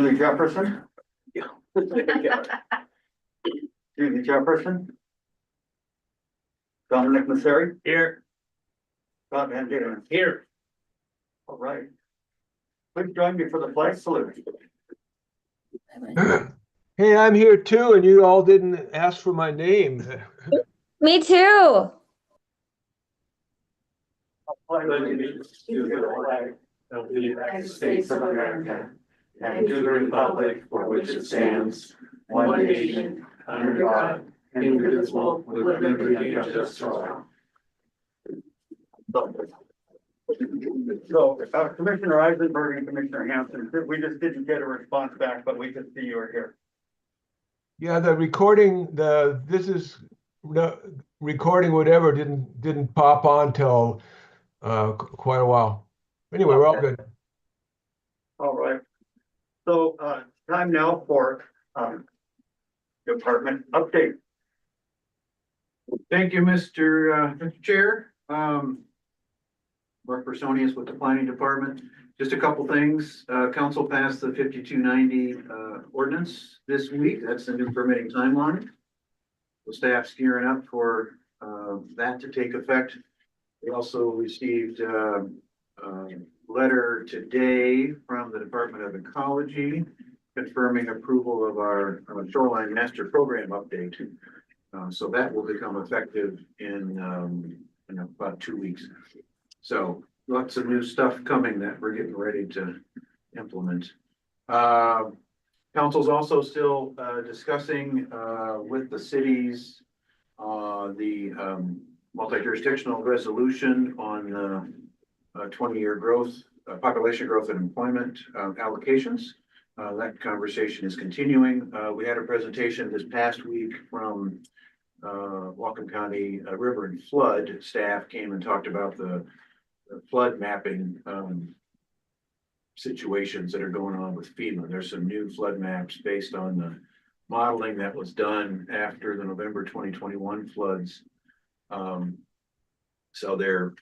Julie Jefferson. Yeah. Julie Jefferson. Dominic Masseri. Here. Scott Van Dalen. Here. All right. Please join me for the flag salute. Hey, I'm here too, and you all didn't ask for my name. Me too. Pledge allegiance to the flag of the United States of America and to the republic for which it stands, one nation, under God, indivisible, with liberty and justice for all. So, Commissioner Eisenberg and Commissioner Hampton, we just didn't get a response back, but we could see you were here. Yeah, the recording, recording whatever didn't pop on till quite a while. Anyway, we're all good. All right. So time now for department update. Thank you, Mr. Chair. Mark Bersonius with the Planning Department. Just a couple things. Council passed the 5290 ordinance this week. That's the new permitting timeline. The staff's gearing up for that to take effect. We also received a letter today from the Department of Ecology confirming approval of our shoreline master program update. So that will become effective in about 2 weeks. So lots of new stuff coming that we're getting ready to implement. Council's also still discussing with the cities the multi-jurisdictional resolution on 20-year growth, population growth and employment allocations. That conversation is continuing. We had a presentation this past week from Whatcom County River and Flood staff came and talked about the flood mapping situations that are going on with FEMA. There's some new flood maps based on the modeling that was done after the November 2021 floods. So they're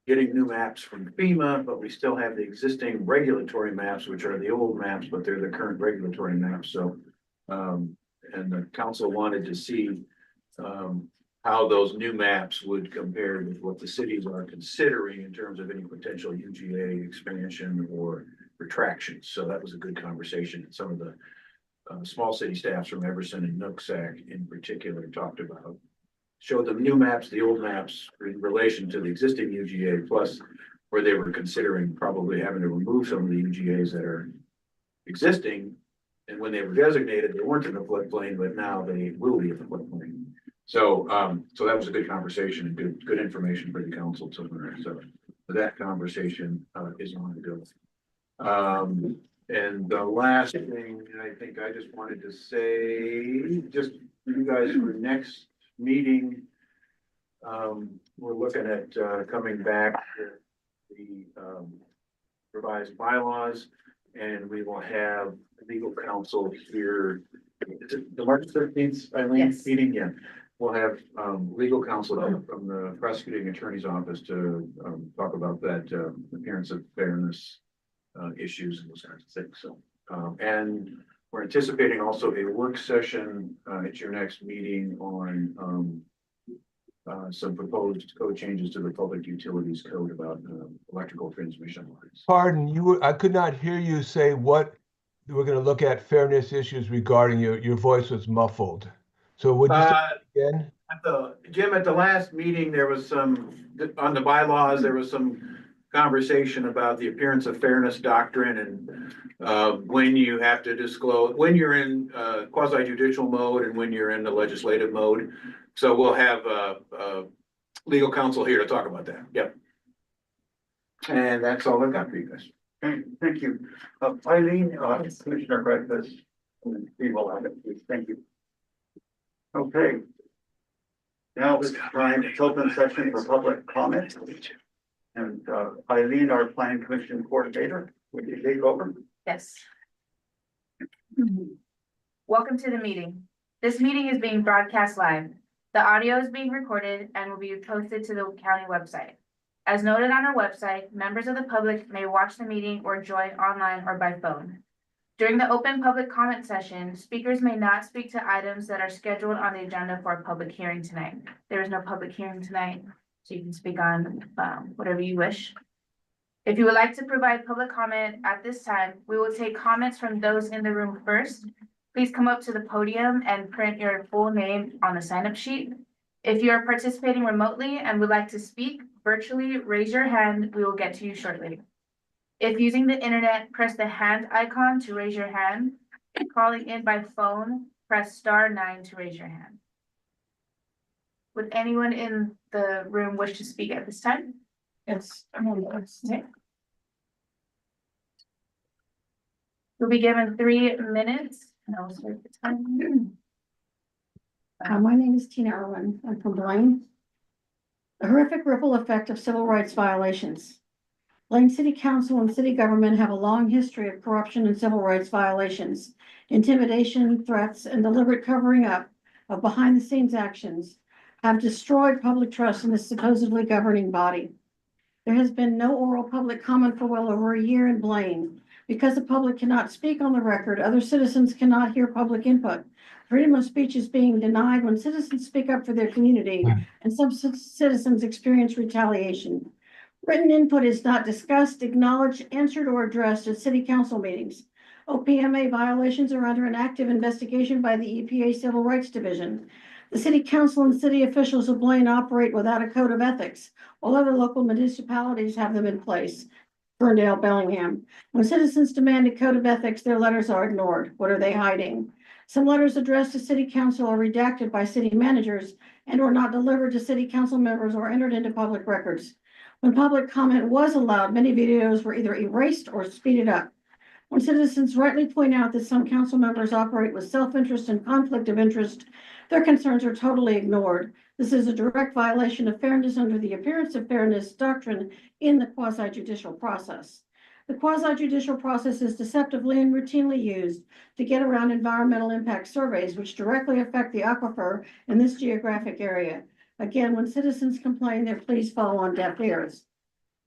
getting new maps from FEMA, but we still have the existing regulatory maps, which are the old maps, but they're the current regulatory maps. So and the council wanted to see how those new maps would compare with what the cities are considering in terms of any potential UGA expansion or retraction. So that was a good conversation. And some of the small city staffs from Everson and Nooksack in particular talked about, showed them new maps, the old maps in relation to the existing UGA, plus where they were considering probably having to remove some of the UGAs that are existing. And when they were designated, they weren't in the floodplain, but now they will be in the floodplain. So, so that was a good conversation and good information for the council to learn. So that conversation is ongoing. And the last thing I think I just wanted to say, just for you guys for next meeting, we're looking at coming back to the revised bylaws, and we will have legal counsel here. Is it the March 13th, Eileen, Yes. meeting? Yeah. We'll have legal counsel from the prosecuting attorney's office to talk about that appearance of fairness issues and those kinds of things. So, and we're anticipating also a work session at your next meeting on some proposed code changes to the public utilities code about electrical transmission lines. Pardon, I could not hear you say what we're going to look at fairness issues regarding. Your voice was muffled. So would you say again? Jim, at the last meeting, there was some, on the bylaws, there was some conversation about the appearance of fairness doctrine and when you have to disclose, when you're in quasi judicial mode and when you're in the legislative mode. So we'll have legal counsel here to talk about that. Yep. And that's all I've got for you guys. Okay, thank you. Eileen, Commissioner Breakfast, we will have it, please. Thank you. Okay. Now it's time to open session for public comment. And Eileen, our planning commission coordinator, would you take over? Yes. Welcome to the meeting. This meeting is being broadcast live. The audio is being recorded and will be posted to the county website. As noted on our website, members of the public may watch the meeting or join online or by phone. During the open public comment session, speakers may not speak to items that are scheduled on the agenda for a public hearing tonight. There is no public hearing tonight, so you can speak on whatever you wish. If you would like to provide public comment at this time, we will take comments from those in the room first. Please come up to the podium and print your full name on the sign-up sheet. If you are participating remotely and would like to speak virtually, raise your hand. We will get to you shortly. If using the internet, press the hand icon to raise your hand. Calling in by phone, press *9 to raise your hand. Would anyone in the room wish to speak at this time? Yes. Okay. You'll be given 3 minutes and I'll start the time. My name is Tina Irwin. I'm from Blaine. The horrific ripple effect of civil rights violations. Blaine City Council and city government have a long history of corruption and civil rights violations, intimidation, threats, and deliberate covering up of behind-the-scenes actions have destroyed public trust in this supposedly governing body. There has been no oral public comment for well over a year in Blaine. Because the public cannot speak on the record, other citizens cannot hear public input. Freedom of speech is being denied when citizens speak up for their community, and some citizens experience retaliation. Written input is not discussed, acknowledged, answered, or addressed at city council meetings. OPMA violations are under an active investigation by the EPA Civil Rights Division. The city council and city officials of Blaine operate without a code of ethics, while other local municipalities have them in place. Ferndale, Bellingham. When citizens demand a code of ethics, their letters are ignored. What are they hiding? Some letters addressed to city council are redacted by city managers and or not delivered to city council members or entered into public records. When public comment was allowed, many videos were either erased or speeded up. When citizens rightly point out that some council members operate with self-interest and conflict of interest, their concerns are totally ignored. This is a direct violation of fairness under the appearance of fairness doctrine in the quasi-judicial process. The quasi-judicial process is deceptively and routinely used to get around environmental impact surveys, which directly affect the aquifer in this geographic area. Again, when citizens complain, their pleas fall on deaf ears.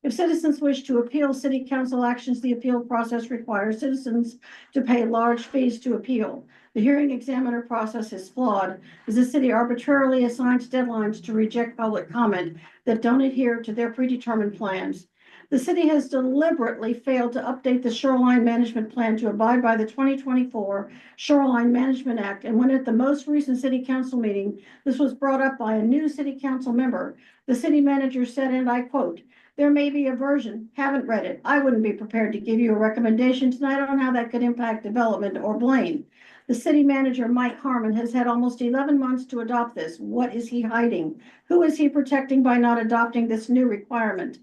If citizens wish to appeal city council actions, the appeal process requires citizens to pay large fees to appeal. The hearing examiner process is flawed, as the city arbitrarily assigns deadlines to reject public comment that don't adhere to their predetermined plans. The city has deliberately failed to update the shoreline management plan to abide by the 2024 Shoreline Management Act. And when at the most recent city council meeting, this was brought up by a new city council member, the city manager said, and I quote, "There may be a version, haven't read it. I wouldn't be prepared to give you a recommendation tonight on how that could impact development or Blaine." The city manager, Mike Harmon, has had almost 11 months to adopt this. What is he hiding? Who is he protecting by not adopting this new requirement?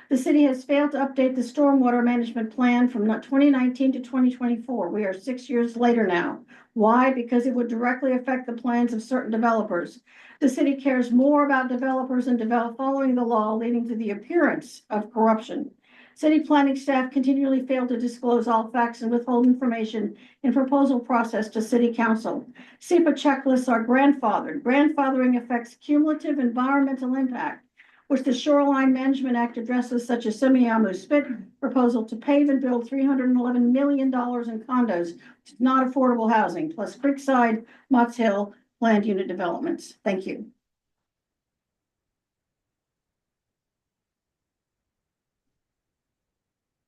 The city has failed to update the stormwater management plan from 2019 to 2024. We are 6 years later now. Why? Because it would directly affect the plans of certain developers. The city cares more about developers and following the law, leading to the appearance of corruption. City planning staff continually fail to disclose all facts and withhold information in proposal process to city council. SEPA checklists are grandfathered. Grandfathering affects cumulative environmental impact, which the Shoreline Management Act addresses, such as Semiahmoo Spit proposal to pave and build $311 million in condos, which is not affordable housing, plus Creekside, Motts Hill, planned unit developments. Thank you.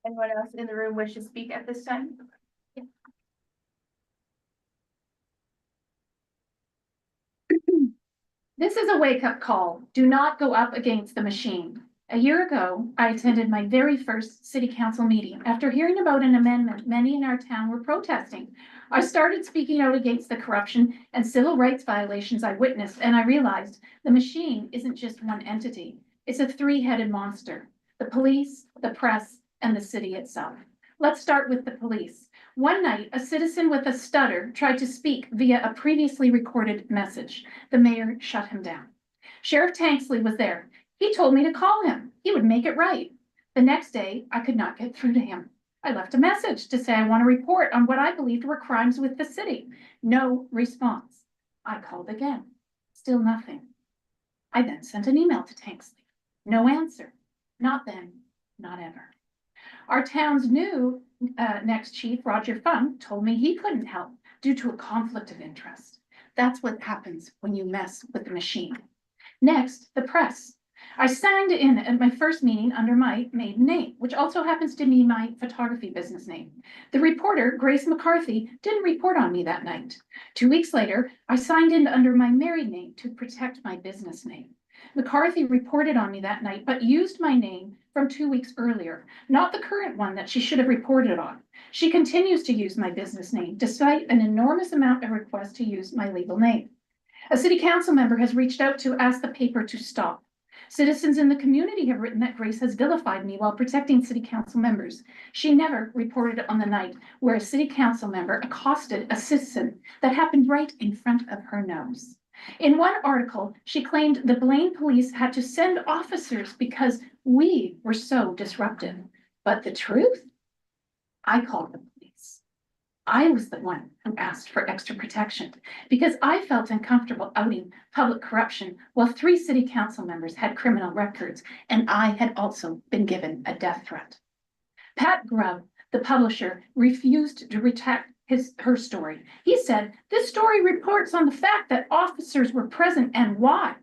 Anyone else in the room wish to speak at this time? This is a wake-up call. Do not go up against the machine. A year ago, I attended my very first city council meeting. After hearing about an amendment many in our town were protesting, I started speaking out against the corruption and civil rights violations I witnessed, and I realized the machine isn't just one entity. It's a three-headed monster: the police, the press, and the city itself. Let's start with the police. One night, a citizen with a stutter tried to speak via a previously recorded message. The mayor shut him down. Sheriff Tanksley was there. He told me to call him. He would make it right. The next day, I could not get through to him. I left a message to say I want to report on what I believed were crimes with the city. No response. I called again. Still nothing. I then sent an email to Tanksley. No answer. Not then, not ever. Our town's new next chief, Roger Funk, told me he couldn't help due to a conflict of interest. That's what happens when you mess with the machine. Next, the press. I signed in at my first meeting under my maiden name, which also happens to be my photography business name. The reporter, Grace McCarthy, didn't report on me that night. 2 weeks later, I signed in under my married name to protect my business name. McCarthy reported on me that night, but used my name from 2 weeks earlier, not the current one that she should have reported on. She continues to use my business name, despite an enormous amount of requests to use my legal name. A city council member has reached out to ask the paper to stop. Citizens in the community have written that Grace has vilified me while protecting city council members. She never reported on the night where a city council member accosted a citizen that happened right in front of her nose. In one article, she claimed the Blaine police had to send officers because we were so disruptive. But the truth? I called the police. I was the one who asked for extra protection because I felt uncomfortable outing public corruption while 3 city council members had criminal records and I had also been given a death threat. Pat Grubb, the publisher, refused to retract her story. He said, "This story reports on the fact that officers were present and why."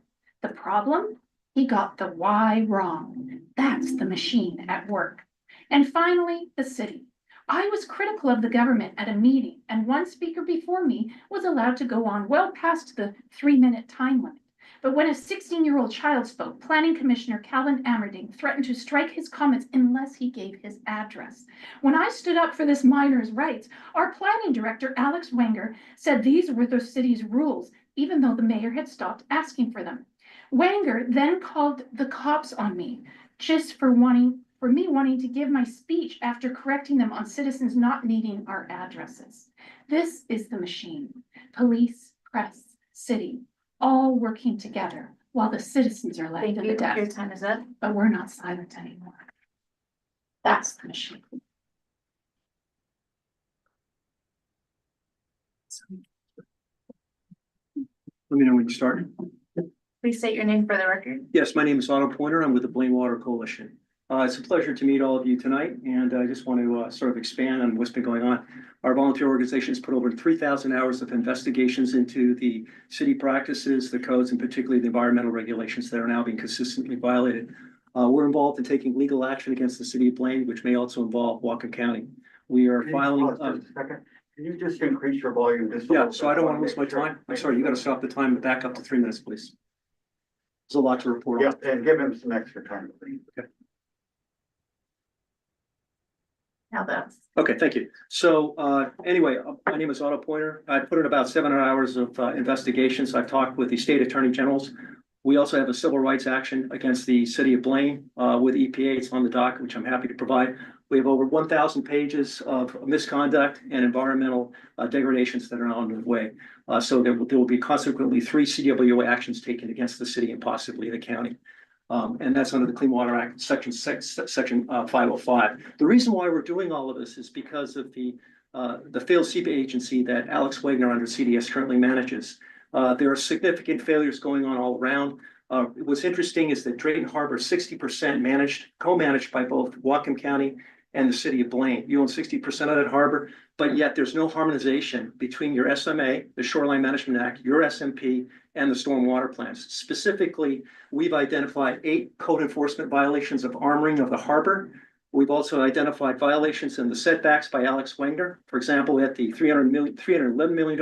The problem? He got the why wrong. That's the machine at work. And finally, the city. I was critical of the government at a meeting, and one speaker before me was allowed to go on well past the 3-minute time limit. But when a 16-year-old child spoke, Planning Commissioner Calvin Amerding threatened to strike his comments unless he gave his address. When I stood up for this minor's rights, our planning director, Alex Wenger, said these were the city's rules, even though the mayor had stopped asking for them. Wenger then called the cops on me just for me wanting to give my speech after correcting them on citizens not needing our addresses. This is the machine. Police, press, city, all working together while the citizens are left in the Your dust. time is up. But we're not silent anymore. That's the machine. Let me know when you start. Please state your name for the record. Yes, my name is Otto Pointer. I'm with the Blaine Water Coalition. It's a pleasure to meet all of you tonight, and I just want to sort of expand on what's been going on. Our volunteer organization has put over 3,000 hours of investigations into the city practices, the codes, and particularly the environmental regulations that are now being consistently violated. We're involved in taking legal action against the city of Blaine, which may also involve Whatcom County. We are Can you filing. pause just a second? Can you just increase your volume just a Yeah, little so bit? I don't want to waste my time. I'm sorry, you got to stop the time and back up to 3 minutes, please. There's a lot to report on. Yeah, and give him some extra time, please. Now that's. Okay, thank you. So anyway, my name is Otto Pointer. I put in about 700 hours of investigations. I've talked with the state attorney generals. We also have a civil rights action against the city of Blaine with EPA. It's on the docket, which I'm happy to provide. We have over 1,000 pages of misconduct and environmental degradations that are on the way. So there will be consequently 3 CWA actions taken against the city and possibly the county. And that's under the Clean Water Act, section 505. The reason why we're doing all of this is because of the failed SEPA agency that Alex Wagner under CDS currently manages. There are significant failures going on all around. What's interesting is that Drayton Harbor, 60% co-managed by both Whatcom County and the city of Blaine. You own 60% of that harbor, but yet there's no harmonization between your SMA, the Shoreline Management Act, your SMP, and the stormwater plans. Specifically, we've identified 8 code enforcement violations of armoring of the harbor. We've also identified violations in the setbacks by Alex Wagner. For example, at the $311 million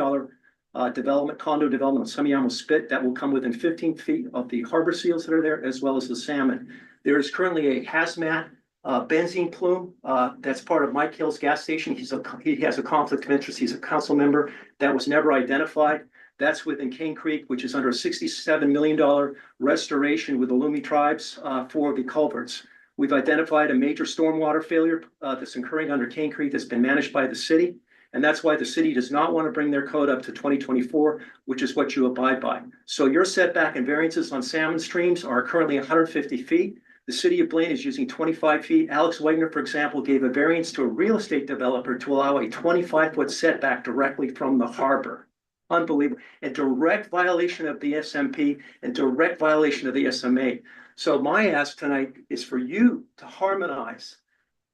condo development on Semiyama Spit that will come within 15 feet of the harbor seals that are there, as well as the salmon. There is currently a hazmat benzene plume that's part of Mike Hill's gas station. He has a conflict of interest. He's a council member that was never identified. That's within Cane Creek, which is under a $67 million restoration with the Lumi tribes for the culverts. We've identified a major stormwater failure that's occurring under Cane Creek that's been managed by the city. And that's why the city does not want to bring their code up to 2024, which is what you abide by. So your setback and variances on salmon streams are currently 150 feet. The city of Blaine is using 25 feet. Alex Wagner, for example, gave a variance to a real estate developer to allow a 25-foot setback directly from the harbor. Unbelievable. A direct violation of the SMP and direct violation of the SMA. So my ask tonight is for you to harmonize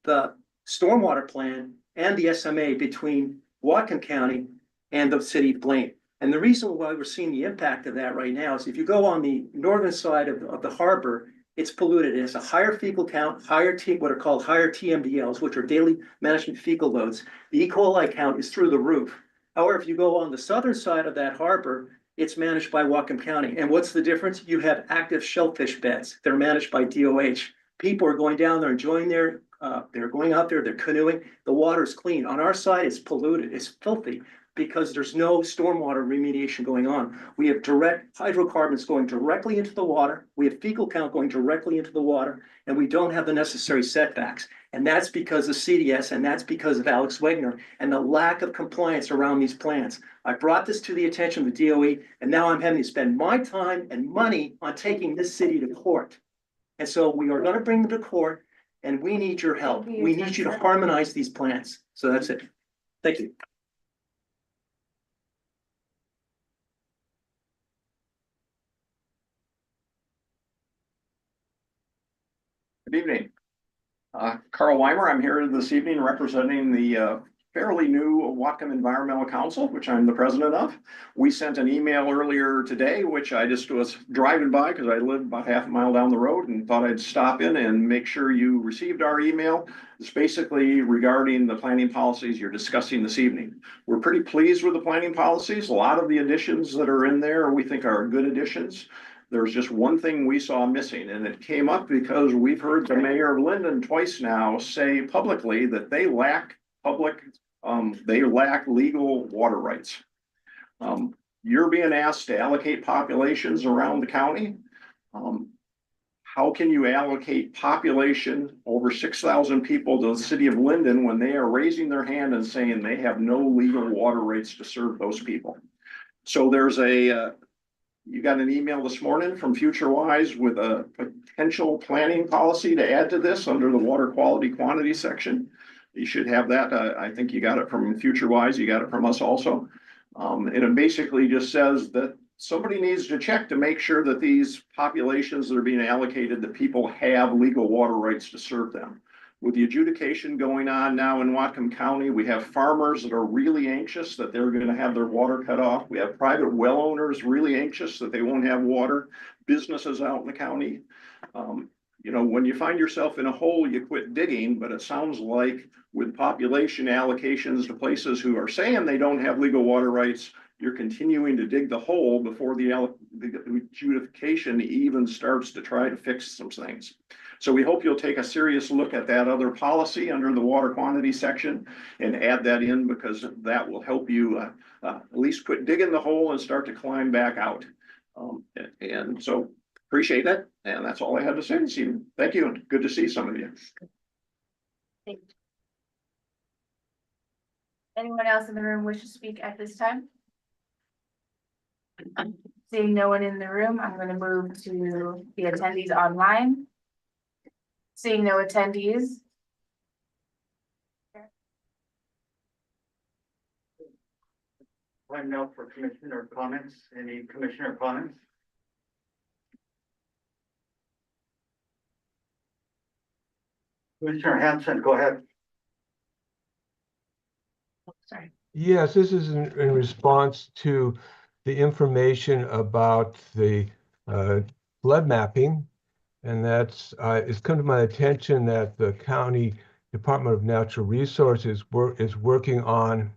the stormwater plan and the SMA between Whatcom County and the city of Blaine. And the reason why we're seeing the impact of that right now is if you go on the northern side of the harbor, it's polluted. It has a higher fecal count, what are called higher TMDLs, which are daily management fecal loads. The E. coli count is through the roof. However, if you go on the southern side of that harbor, it's managed by Whatcom County. And what's the difference? You have active shellfish beds. They're managed by DOH. People are going down there, enjoying they're going out there, they're canoeing. The water is clean. On our side, it's polluted, it's filthy, because there's no stormwater remediation going on. We have direct hydrocarbons going directly into the water. We have fecal count going directly into the water, and we don't have the necessary setbacks. And that's because of CDS, and that's because of Alex Wegner and the lack of compliance around these plants. I brought this to the attention of the DOE, and now I'm having to spend my time and money on taking this city to court. And so we are going to bring them to court, and we need your help. We need you to harmonize these plants. So that's it. Thank you. Good evening. Carl Weimer, I'm here this evening representing the fairly new Whatcom Environmental Council, which I'm the president of. We sent an email earlier today, which I just was driving by because I live about half a mile down the road and thought I'd stop in and make sure you received our email. It's basically regarding the planning policies you're discussing this evening. We're pretty pleased with the planning policies. A lot of the additions that are in there we think are good additions. There's just one thing we saw missing, and it came up because we've heard the mayor of Linden twice now say publicly that they lack legal water rights. You're being asked to allocate populations around the county. How can you allocate population over 6,000 people to the city of Linden when they are raising their hand and saying they have no legal water rights to serve those people? So there's you got an email this morning from FutureWise with a potential planning policy to add to this under the water quality quantity section. You should have that. I think you got it from FutureWise. You got it from us also. And it basically just says that somebody needs to check to make sure that these populations that are being allocated, that people have legal water rights to serve them. With the adjudication going on now in Whatcom County, we have farmers that are really anxious that they're going to have their water cut off. We have private well owners really anxious that they won't have water. Businesses out in the county. You know, when you find yourself in a hole, you quit digging, but it sounds like with population allocations to places who are saying they don't have legal water rights, you're continuing to dig the hole before the adjudication even starts to try to fix some things. So we hope you'll take a serious look at that other policy under the water quantity section and add that in, because that will help you at least quit digging the hole and start to climb back out. And so appreciate it. And that's all I had to say this evening. Thank you, and good to see some of you. Anyone else in the room wish to speak at this time? Seeing no one in the room, I'm going to move to the attendees online. Seeing no attendees. Time now for commissioner comments. Any commissioner comments? Commissioner Hanson, go ahead. Sorry. Yes, this is in response to the information about the flood mapping. And that's, it's come to my attention that the County Department of Natural Resources is working on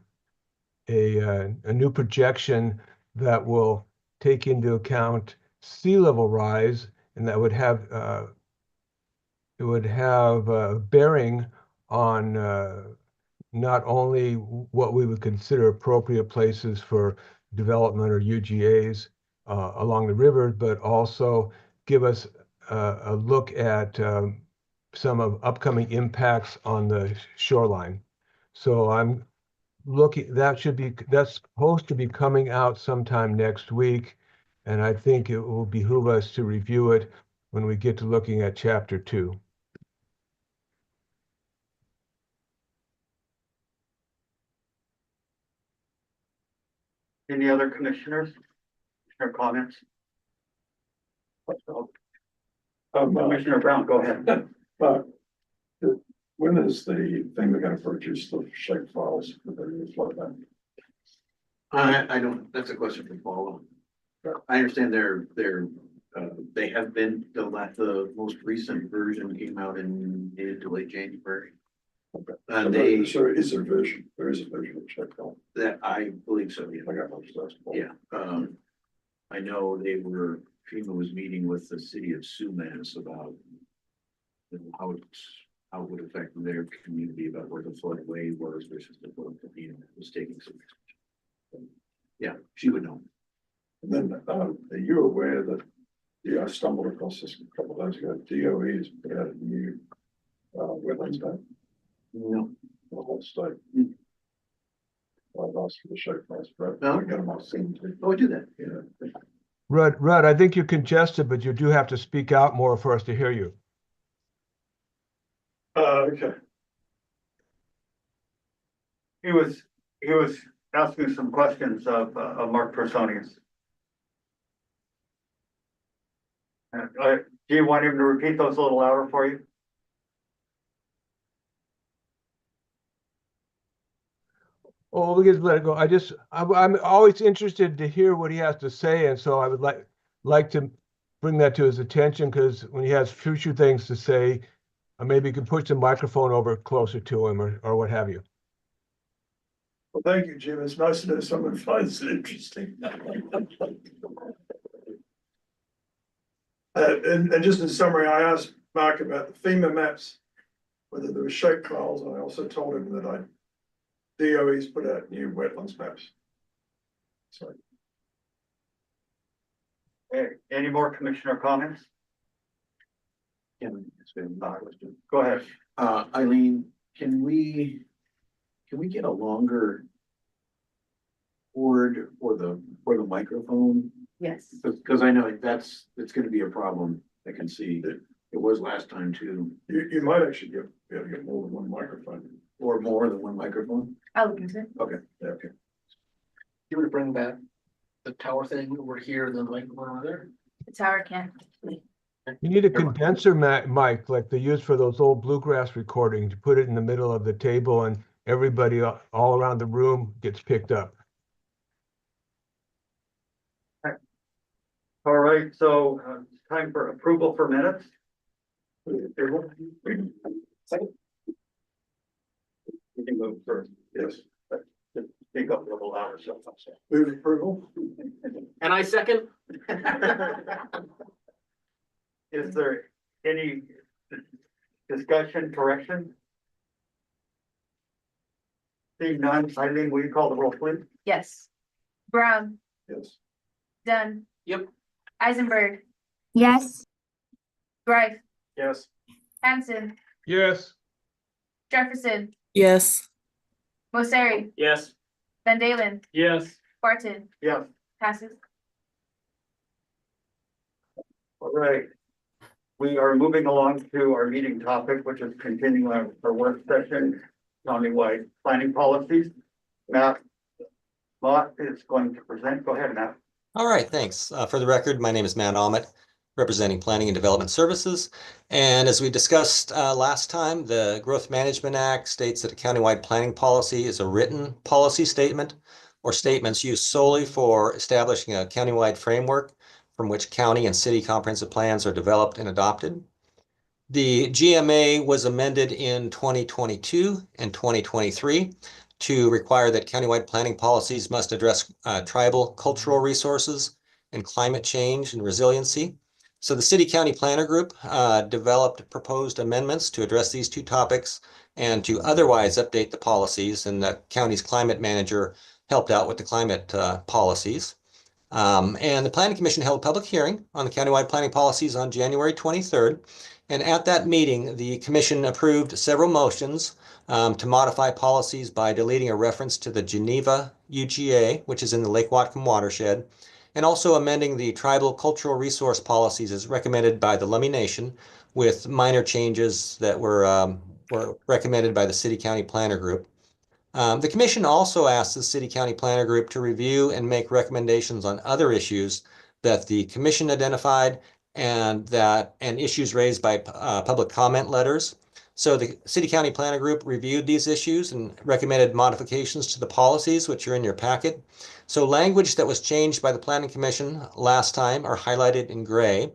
a new projection that will take into account sea level rise, and that would have it would have a bearing on not only what we would consider appropriate places for development or UGAs along the river, but also give us a look at some of upcoming impacts on the shoreline. So I'm looking, that's supposed to be coming out sometime next week. And I think it will behoove us to review it when we get to looking at chapter 2. Any other commissioners or comments? Commissioner Brown, go ahead. When is the thing they're gonna purchase the shape files for the new flood map? I don't, that's a question for Paula. I understand they have been, the most recent version came out in mid to late January. And they, So is there a version, there is a version of shape file? that, I believe so, yeah. I got most of those. Yeah, I know FEMA was meeting with the city of Sumas about how it would affect their community about where the floodway was versus the flood, was taking some. Yeah, she would know. And then, are you aware that, yeah, I stumbled across this a couple of days ago, DOE has put out a new, wetlands map No. for the whole state. Mm. I've asked for the shape files, but No. I got them all seen too. Oh, I do that. Yeah. Rudd, I think you're congested, but you do have to speak out more for us to hear you. Okay. He was asking some questions of Mark Personius. Do you want him to repeat those a little louder for you? Oh, we can let it go. I'm always interested to hear what he has to say, and so I would like to bring that to his attention, because when he has future things to say, maybe you can push the microphone over closer to him or what have you. Well, thank you, Jim. It's nice to know someone finds it interesting. And just in summary, I asked Mark about the FEMA maps, whether there were shape files, and I also told him that DOE's put out new wetlands maps. So. Any more commissioner comments? Go ahead. Eileen, can we get a longer cord for the microphone? Yes. Because I know it's gonna be a problem. I can see that it was last time too, You might actually be able to get more than one microphone. or more than one microphone. I'll look into it. Okay. Yeah, okay. You were to bring back the tower thing over here, the microphone over there. The tower can't. You need a condenser mic like they use for those old bluegrass recordings. You put it in the middle of the table and everybody all around the room gets picked up. All right, so time for approval for minutes. Second. You can move first. Yes. Just speak up a little louder, so. Move approval. And I second. Is there any discussion, correction? Seeing none, Eileen, will you call the roll, please? Yes. Brown, Yes. Dunn. Yep. Eisenberg, Yes. Greif, Yes. Hanson, Yes. Jefferson, Yes. Mosseri, Yes. Van Dalen, Yes. Barton, Yes. passes. All right. We are moving along to our meeting topic, which is continuing our work session, countywide planning policies. Matt Mott is going to present. Go ahead, Matt. All right, thanks. For the record, my name is Matt Ahmet, representing Planning and Development Services. And as we discussed last time, the Growth Management Act states that a countywide planning policy is a written policy statement or statements used solely for establishing a countywide framework from which county and city comprehensive plans are developed and adopted. The GMA was amended in 2022 and 2023 to require that countywide planning policies must address tribal cultural resources and climate change and resiliency. So the City County Planner Group developed proposed amendments to address these two topics and to otherwise update the policies, and the county's climate manager helped out with the climate policies. And the Planning Commission held a public hearing on the countywide planning policies on January 23rd. And at that meeting, the commission approved several motions to modify policies by deleting a reference to the Geneva UGA, which is in the Lake Whatcom watershed, and also amending the tribal cultural resource policies as recommended by the Lummi Nation with minor changes that were recommended by the City County Planner Group. The commission also asked the City County Planner Group to review and make recommendations on other issues that the commission identified and issues raised by public comment letters. So the City County Planner Group reviewed these issues and recommended modifications to the policies, which are in your packet. So language that was changed by the Planning Commission last time are highlighted in gray.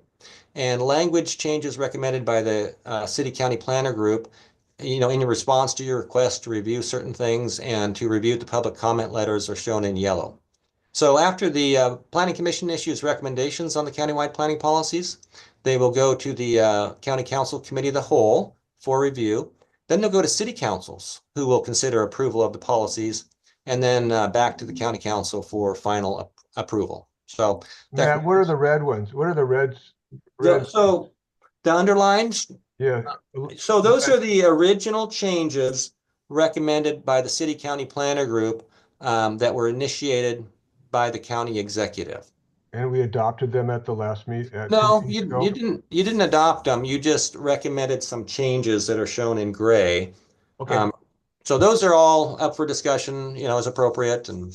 And language changes recommended by the City County Planner Group, in response to your request to review certain things and to review the public comment letters are shown in yellow. So after the Planning Commission issues recommendations on the countywide planning policies, they will go to the County Council Committee of the Whole for review. Then they'll go to city councils who will consider approval of the policies, and then back to the county council for final approval. So Matt, what are the red ones? What are the reds? Red, so the underlines, yeah. so those are the original changes recommended by the City County Planner Group that were initiated by the county executive. And we adopted them at the last meet. No, you didn't adopt them. You just recommended some changes that are shown in gray. Okay. So those are all up for discussion, as appropriate. And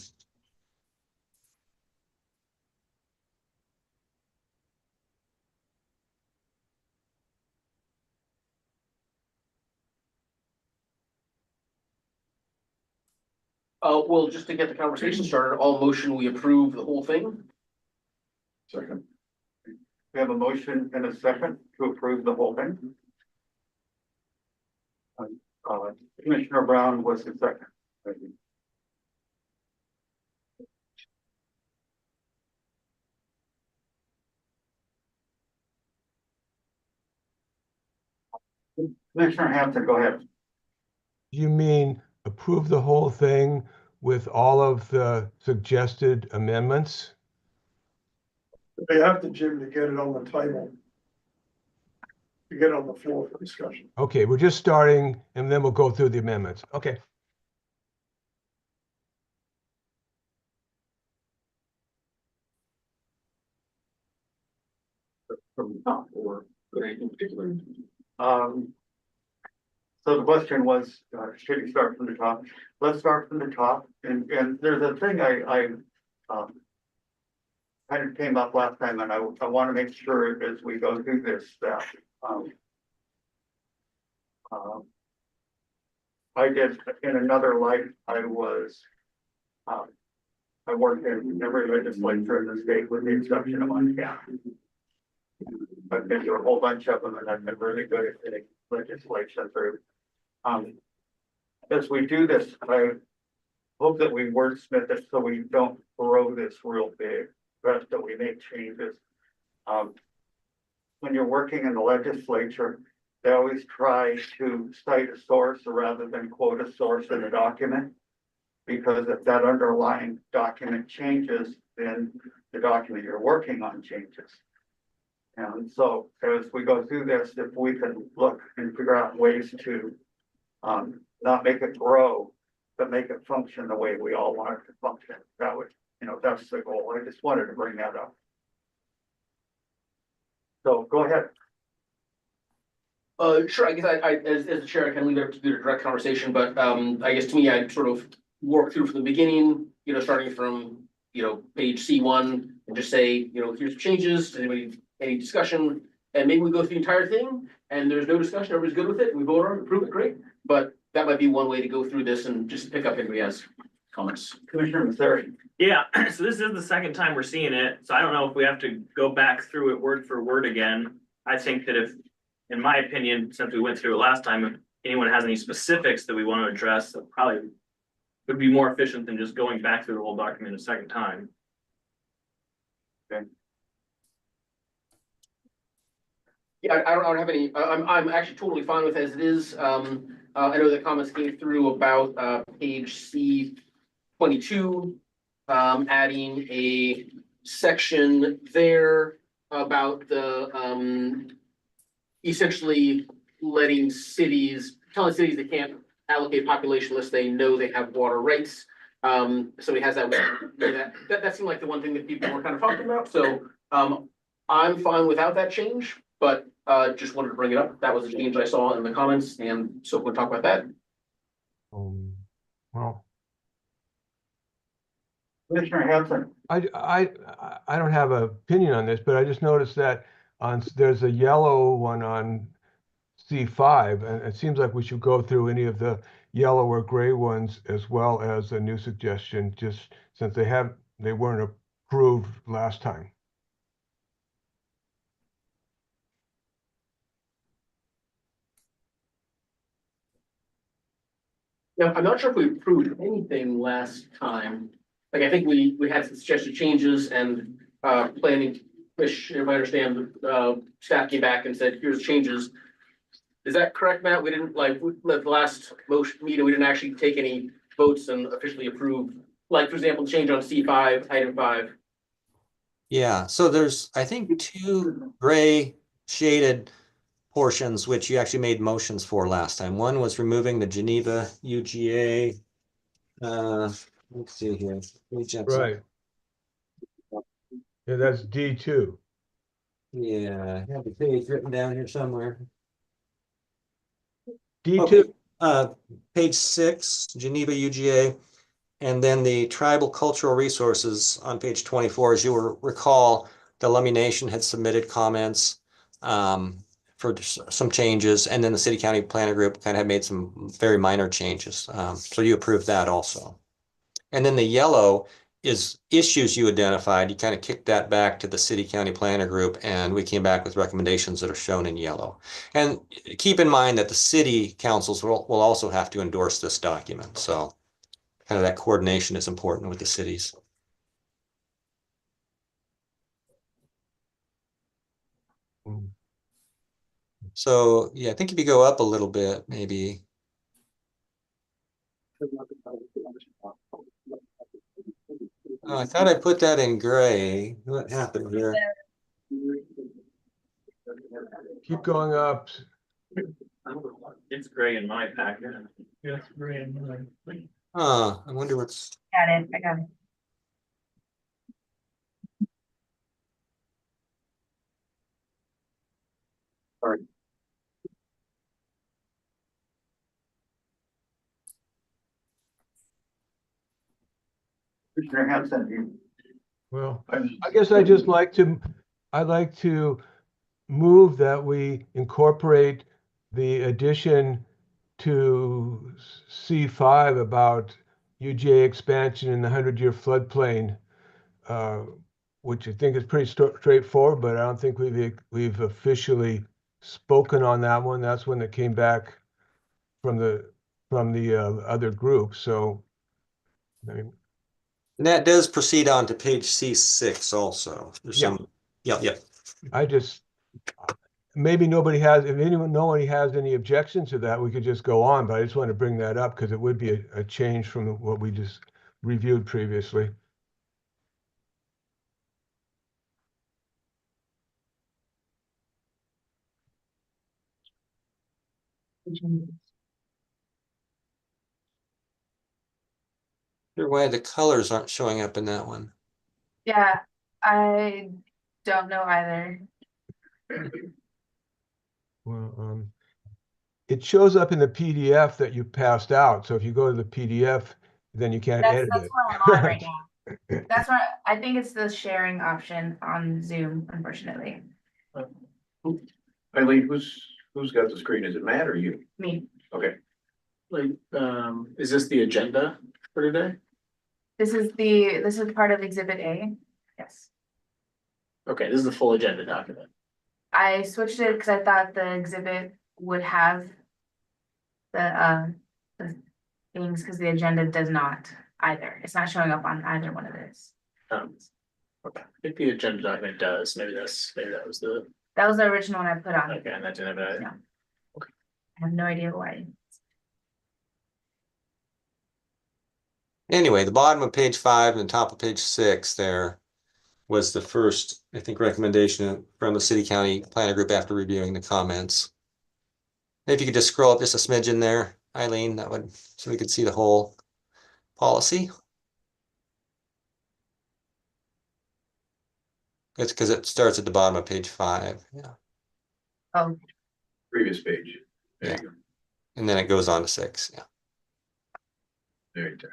Well, just to get the conversation started, all motion, we approve the whole thing. Second. We have a motion and a second to approve the whole thing. Commissioner Brown was the second. Thank you. Commissioner Hampton, go ahead. You mean approve the whole thing with all of the suggested amendments? They have to, Jim, to get it on the table. To get it on the floor for discussion. Okay, we're just starting and then we'll go through the amendments. Okay. From the top or anything particular. So the question was, should we start from the top? Let's start from the top. And there's a thing I kind of came up last time, and I want to make sure as we go through this that I did in another life. I worked in every legislature in the state with the exception of Montana. I've been to a whole bunch of them, and I've been really good at getting legislation through. As we do this, I hope that we wordsmith it so we don't grow this real big, but that we make changes. When you're working in the legislature, they always try to cite a source rather than quote a source in a document. Because if that underlying document changes, then the document you're working on changes. And so as we go through this, if we can look and figure out ways to not make it grow, but make it function the way we all want it to function, that would, that's the goal. I just wanted to bring that up. So go ahead. Sure, I guess I as the chair, I can leave it up to the direct conversation, but I guess to me, I'd sort of work through from the beginning, starting from, page C1 and just say, here's some changes. Does anybody any discussion? And maybe we go through the entire thing and there's no discussion, everybody's good with it, we vote on it, approve it, great. But that might be one way to go through this and just pick up if anybody has comments. Commissioner Masseri. Yeah, so this is the second time we're seeing it, so I don't know if we have to go back through it word for word again. I think that if, in my opinion, since we went through it last time, if anyone has any specifics that we want to address, that probably would be more efficient than just going back through the whole document a second time. Okay. Yeah, I don't have any, I'm actually totally fine with as it is. I know the comments came through about page C22, adding a section there about the essentially letting cities, telling cities they can't allocate population unless they know they have water rights. Somebody has that seemed like the one thing that people were kind of talking about. So I'm fine without that change, but just wanted to bring it up. That was a change I saw in the comments, and so we'll talk about that. Well, Commissioner Hanson. I don't have an opinion on this, but I just noticed that there's a yellow one on C5, and it seems like we should go through any of the yellow or gray ones as well as a new suggestion, just since they weren't approved last time. Now, I'm not sure if we approved anything last time. Like, I think we had some suggested changes and, planning, commission, if I understand, staff came back and said, here's changes. Is that correct, Matt? We didn't, like, the last motion meeting, we didn't actually take any votes and officially approve, like, for example, change on C5, item 5. Yeah, so there's, I think, two gray shaded portions which you actually made motions for last time. One was removing the Geneva UGA. Let's see here. Let me jump up. Right. Yeah, that's D2. Yeah, I have the page written down here somewhere. D2. Okay, page 6, Geneva UGA. And then the tribal cultural resources on page 24, as you will recall, the Lummi Nation had submitted comments for some changes, and then the city county planner group kind of had made some very minor changes. So you approved that also. And then the yellow is issues you identified. You kind of kicked that back to the city county planner group, and we came back with recommendations that are shown in yellow. And keep in mind that the city councils will also have to endorse this document. So kind of that coordination is important with the cities. So yeah, I think if you go up a little bit, maybe. Oh, I thought I put that in gray. What happened here? Keep going up. It's gray in my packet. Yeah, it's gray in mine. I wonder what's. Got it, I got it. Commissioner Hanson, you. Well, I guess I'd like to move that we incorporate the addition to C5 about UGA expansion in the 100-year floodplain, which I think is pretty straightforward, but I don't think we've officially spoken on that one. That's one that came back from the other group. So, I mean, And that does proceed on to page C6 also. There's yeah. some, yep. Maybe nobody has, if nobody has any objections to that, we could just go on, but I just want to bring that up because it would be a change from what we just reviewed previously. Sure why the colors aren't showing up in that one. Yeah, I don't know either. Well, it shows up in the PDF that you passed out. So if you go to the PDF, then you can't edit That's it. what I'm on right now. That's what, I think it's the sharing option on Zoom, unfortunately. Eileen, who's got the screen? Is it Matt or you? Me, Okay. Like, is this the agenda for today? this is part of Exhibit A. Yes. Okay, this is the full agenda document. I switched it because I thought the exhibit would have the things, because the agenda does not either. It's not showing up on either one of those. Okay, I think the agenda document does, maybe that was the, That was the original one I put on. okay, and that didn't have No. I have no idea why. Anyway, the bottom of page 5 and the top of page 6 there was the first, I think, recommendation from the city county planner group after reviewing the comments. If you could just scroll up just a smidgen there, Eileen, that would, so we could see the whole policy. It's because it starts at the bottom of page 5. Yeah. Oh, Previous page. There Yeah. you go. And then it goes on to 6. Yeah. There you go.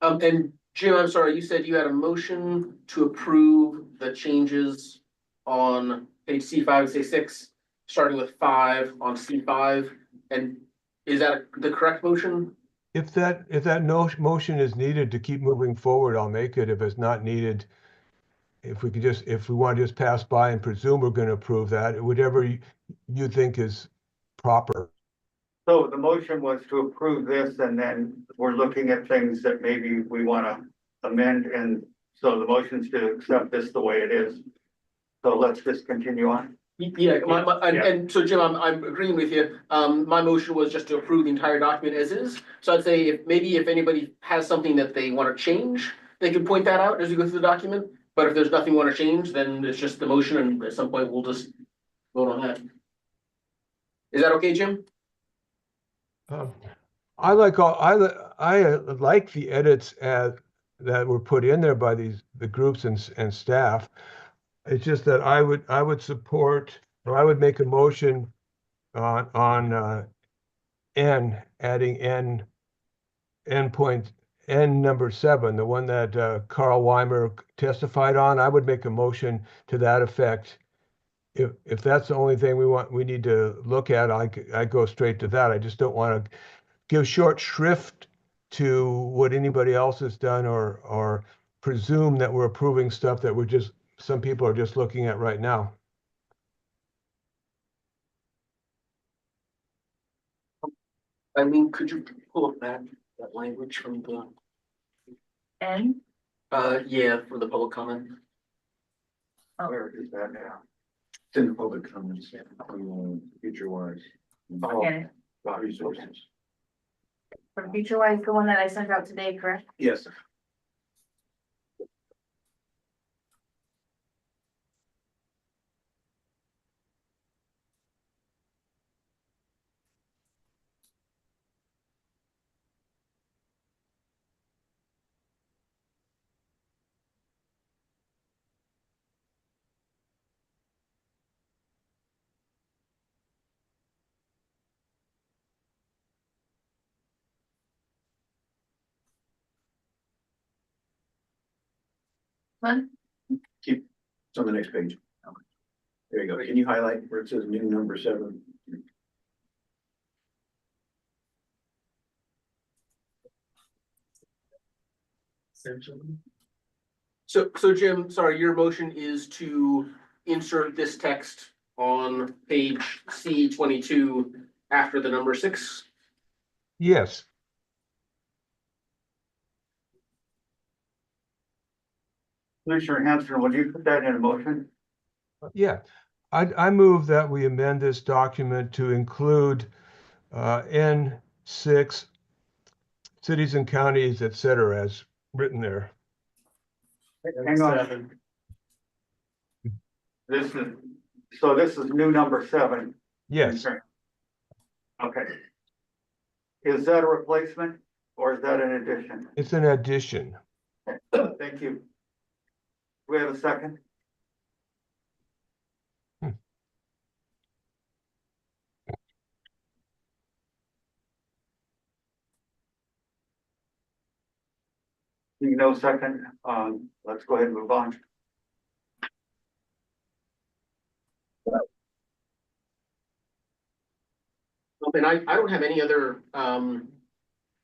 And Jim, I'm sorry, you said you had a motion to approve the changes on page C5 and C6, starting with 5 on C5, and is that the correct motion? If that no motion is needed to keep moving forward, I'll make it. If it's not needed, if we want to just pass by and presume we're going to approve that, whatever you think is proper. So the motion was to approve this, and then we're looking at things that maybe we want to amend, and so the motion's to accept this the way it is. So let's just continue on. Yeah, and so Jim, I'm agreeing with you. My motion was just to approve the entire document as is. So I'd say if anybody has something that they want to change, they can point that out as we go through the document. But if there's nothing you want to change, then it's just the motion, and at some point we'll just vote on that. Is that okay, Jim? I like the edits that were put in there by the groups and staff. It's just that I would support, or I would make a motion on N, adding N number 7, the one that Carl Weimer testified on. I would make a motion to that effect. If that's the only thing we need to look at, I go straight to that. I just don't want to give short shrift to what anybody else has done, or presume that we're approving stuff that some people are just looking at right now. I mean, could you pull up that language from the? And Yeah, for the public comment. Where is that now? It's in the public comments, future wise. Okay. Resources. For future wise, the one that I sent out today, correct? Yes. One. It's on the next page. There you go. Can you highlight where it says new number 7? So Jim, sorry, your motion is to insert this text on page C22 after the number 6? Yes. Commissioner Hanson, would you put that in a motion? Yeah. I move that we amend this document to include N6, cities and counties, etc., as written there. Hang on. This is new number 7. Yes. Okay. Is that a replacement or is that an addition? It's an addition. Thank you. Do we have a second? No second. Let's go ahead and move on. And I don't have any other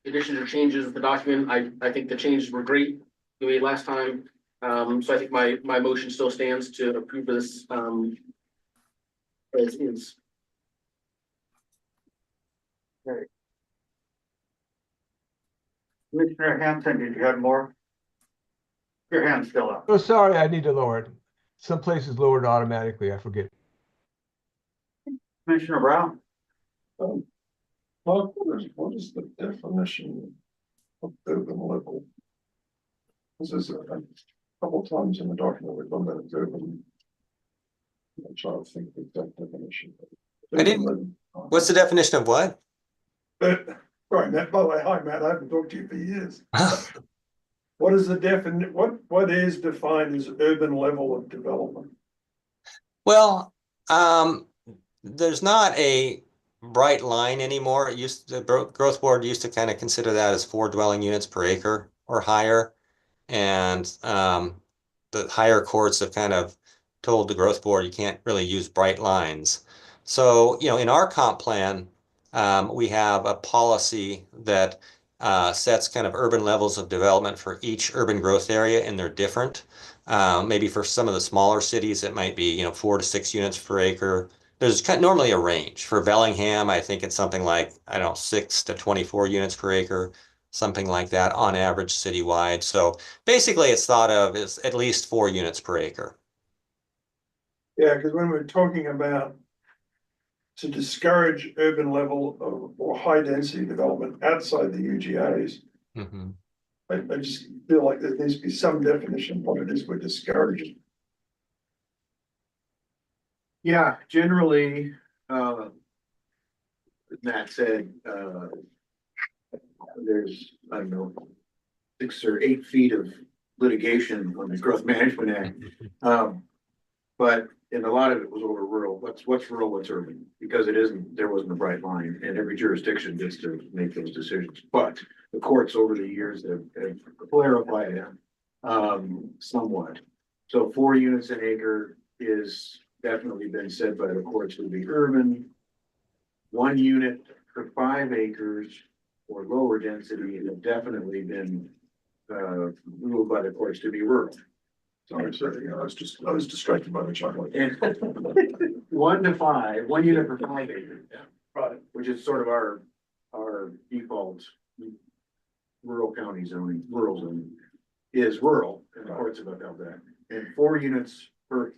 additions or changes to the document. I think the changes were great we made last time. So I think my motion still stands to approve this as is. Okay. Commissioner Hampton, did you have more? Your hand's still up. Oh, sorry, I need to lower it. Some places lowered automatically, I forget. Commissioner Brown? What is the definition of urban level? This is a couple of times in the document we've done that as urban. I'm trying to think of that definition. I didn't. What's the definition of what? Right, Matt, by the way, hi Matt, I haven't talked to you for years. What is the what is defined as urban level of development? Well, there's not a bright line anymore. The growth board used to kind of consider that as 4 dwelling units per acre. or higher. And the higher courts have kind of told the growth board you can't really use bright lines. So, in our comp plan, we have a policy that sets kind of urban levels of development for each urban growth area, and they're different. Maybe for some of the smaller cities, it might be, 4 to 6 units per acre. There's normally a range. For Bellingham, I think it's something like, 6 to 24 units per acre, something like that on average citywide. So basically it's thought of as at least 4 units per acre. Yeah, because when we're talking about to discourage urban level or high density development outside the UGAs, Mhm. I just feel like there needs to be some definition of what it is we're discouraging. Yeah, generally, Matt said, there's, I don't know, 6 or 8 feet of litigation on the Growth Management Act. But, and a lot of it was over rural, what's rural, what's urban, because there wasn't a bright line, and every jurisdiction gets to make those decisions. But the courts over the years have clarified it, somewhat. So 4 units an acre is definitely been said by the courts would be urban. 1 unit for 5 acres or lower density have definitely been ruled by the courts to be rural. Sorry, I was distracted by the chocolate. And 1 to 5, 1 unit per 5 acres. Right. Which is sort of our default rural county zoning, rural zoning is rural, and the courts have upheld that. And 4 units per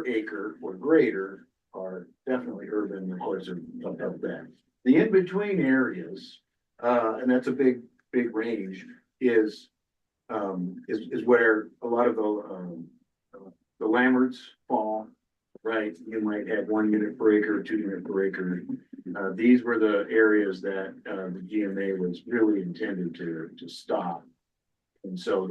acre or greater are definitely urban, and the courts have upheld that. The in-between areas, and that's a big range, is where a lot of the landwards fall, right? You might have 1 unit per acre, 2 unit per acre. These were the areas that the GMA was really intended to stop. And so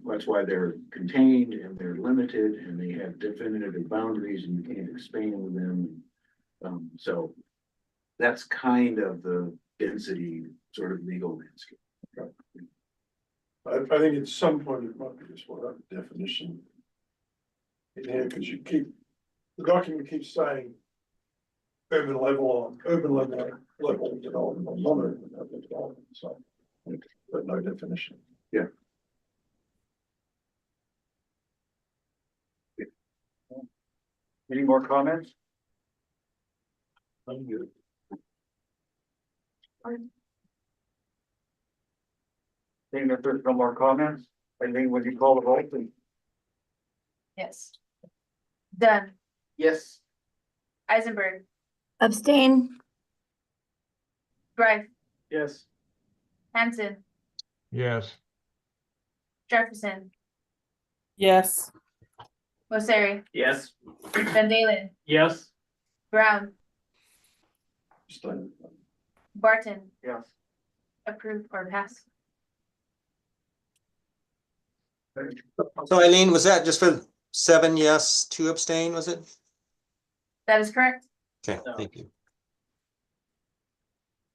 that's why they're contained and they're limited and they have definitive boundaries and you can't expand them. So that's kind of the density sort of legal landscape. I think at some point it might be just what a definition in here, because the document keeps saying urban level development or non-urban level development, so, but no definition. Yeah. Any more comments? I'm good. Seeing that there's no more comments, Eileen, would you call the vote, please? Yes. Dunn, Yes. Eisenberg, Abstain. Greif, Yes. Hanson, Yes. Jefferson, Yes. Mosseri, Yes. Van Dalen, Yes. Brown, Stay. Barton, Yes. approved or passed. So Eileen, was that just for 7 yes, 2 abstain, was it? That is correct. Okay, thank you.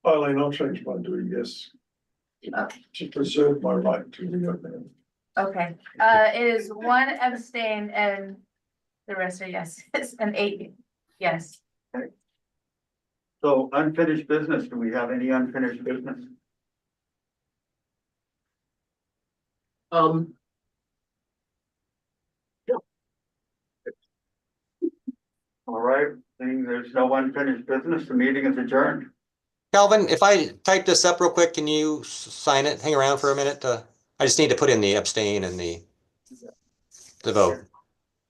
Eileen, I'll change mine to a yes. Okay. To preserve my right to reopen. Okay, it is 1 abstain and the rest are yeses, and 8 yes. So unfinished business, do we have any unfinished business? All right, seeing there's no unfinished business, the meeting is adjourned. Calvin, if I type this up real quick, can you sign it? Hang around for a minute. I just need to put in the abstain and the vote.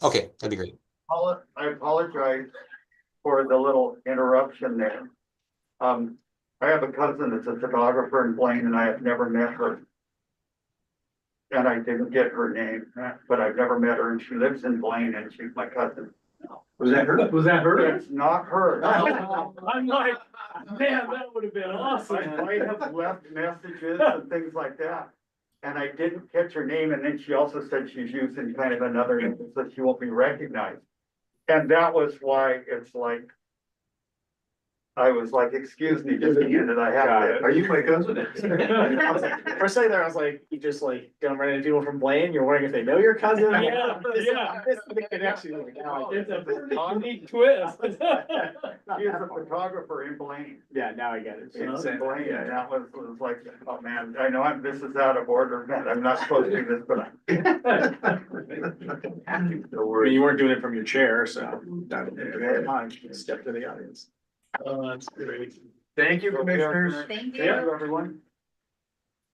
Okay, that'd be great. I apologize for the little interruption there. I have a cousin that's a photographer in Blaine and I have never met her. And I didn't get her name, but I've never met her and she lives in Blaine and she's my cousin. Was that her? Was that her? It's not her. I'm like, man, that would have been awesome. I might have left messages and things like that. And I didn't catch her name, and then she also said she's using kind of another name, so she won't be recognized. And that was why it's like, I was like, excuse me, just a minute, I have to. Are you my cousin? For a second there, I was like, you just like, getting ready to do one from Blaine, you're wondering if they know your cousin. Yeah, yeah. This is the connection. Like, now I get it. Unique twist. He's a photographer in Blaine. Yeah, now I get it. In Blaine, and that was like, oh man, I know this is out of order, man, I'm not supposed to do this, but I. I mean, you weren't doing it from your chair, so. Step to the audience. Oh, that's great. Thank you, commissioners. Thank Thank you, everyone.